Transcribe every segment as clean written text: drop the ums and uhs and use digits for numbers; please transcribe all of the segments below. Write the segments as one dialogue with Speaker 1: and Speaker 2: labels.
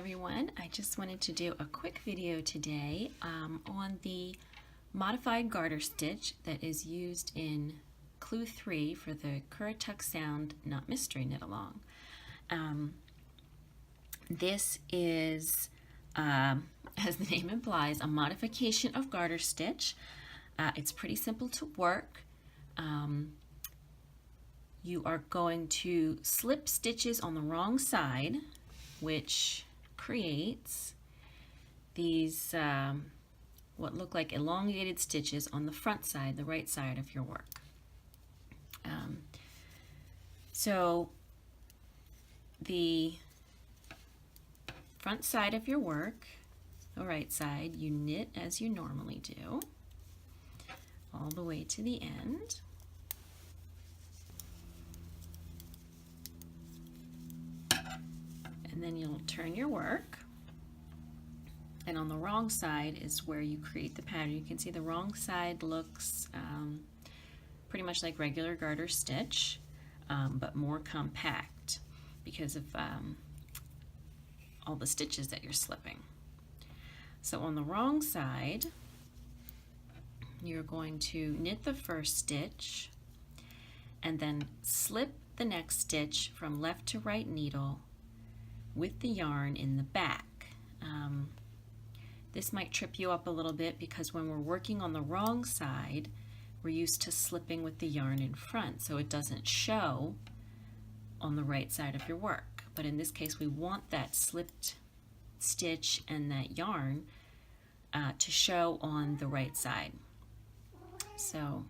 Speaker 1: everyone. I just wanted to do a quick video today on the modified garter stitch that is used in Clue 3 for the Currituck Sound Not Mystery Knit Along. This is, as the name implies, a modification of garter stitch. It's pretty simple to work. You are going to slip stitches on the wrong side, which creates these what look like elongated stitches on the front side, the right side of your work. So the front side of your work, the right side, you knit as you normally do, all the way to the end. And then you'll turn your work, and on the wrong side is where you create the pattern. You can see the wrong side looks pretty much like regular garter stitch, but more compact because of all the stitches that you're slipping. So on the wrong side, you're going to knit the first stitch and then slip the next stitch from left to right needle with the yarn in the back. This might trip you up a little bit because when we're working on the wrong side, we're used to slipping with the yarn in front, so it doesn't show on the right side of your work. But in this case, we want that slipped stitch and that yarn to show on the right side. So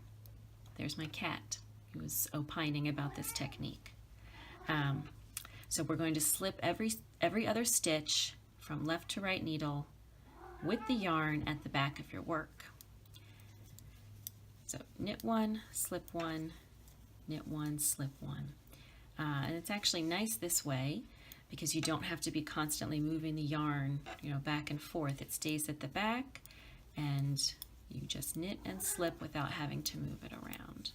Speaker 1: there's my cat who was opining about this technique. So we're going to slip every other stitch from left to right needle with the yarn at the back of your work. So knit one, slip one, knit one, slip one. And it's actually nice this way because you don't have to be constantly moving the yarn, back and forth. It stays at the back and you just knit and slip without having to move it around.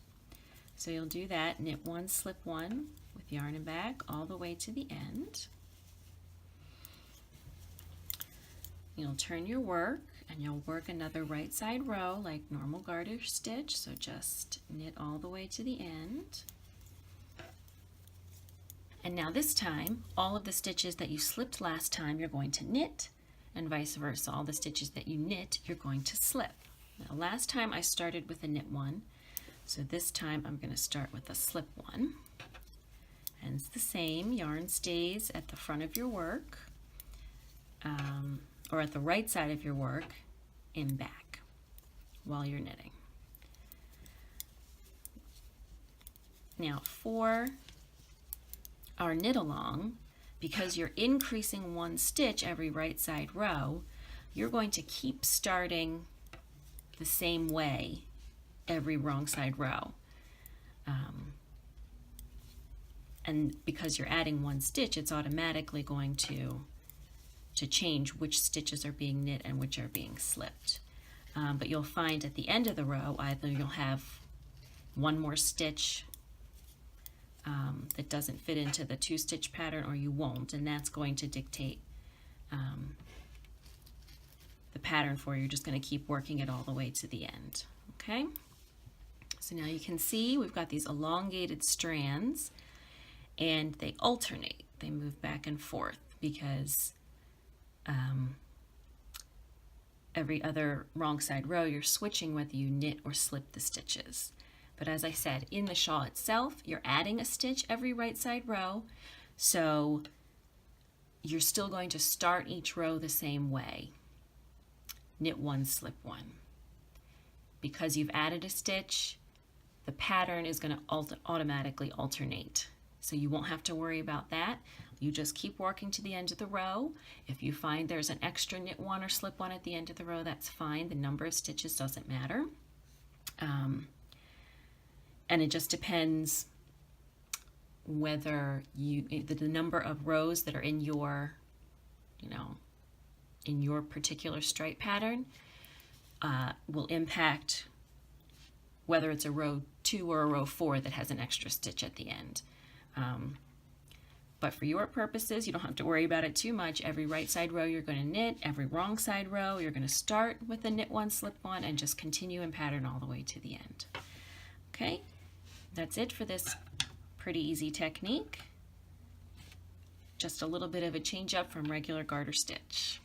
Speaker 1: So you'll do that, knit one, slip one, with yarn and back all the way to the end. You'll turn your work and you'll work another right side row like normal garter stitch, so just knit all the way to the end. And now this time, all of the stitches that you slipped last time you're going to knit, and vice versa. All the stitches that you knit you're going to slip. Now last time I started with a knit one, so this time I'm going to start with a slip one. And it's the same, yarn stays at the front of your work, or at the right side of your work in back while you're knitting. Now for our knit along, because you're increasing one stitch every right side row, you're going to keep starting the same way every wrong side row. And because you're adding one stitch, it's automatically going to change which stitches are being knit and which are being slipped. But you'll find at the end of the row, either you'll have one more stitch that doesn't fit into the two-stitch pattern, or you won't, and that's going to dictate the pattern for you. You're just going to keep working it all the way to the end. Okay? So now you can see we've got these elongated strands, and they alternate. They move back and forth because every other wrong side row you're switching whether you knit or slip the stitches. But as I said, in the shawl itself, you're adding a stitch every right side row, so you're still going to start each row the same way. Knit one, slip one. Because you've added a stitch, the pattern is going to automatically alternate. So you won't have to worry about that. You just keep working to the end of the row. If you find there's an extra knit one or slip one at the end of the row, that's fine. The number of stitches doesn't matter. And it just depends whether the number of rows that are in your, in your particular stripe pattern will impact whether it's a row 2 or a row 4 that has an extra stitch at the end. But for your purposes, you don't have to worry about it too much. Every right side row you're going to knit, every wrong side row you're going to start with a knit one, slip one, and just continue in pattern all the way to the end. Okay, that's it for this pretty easy technique. Just a little bit of a change up from regular garter stitch.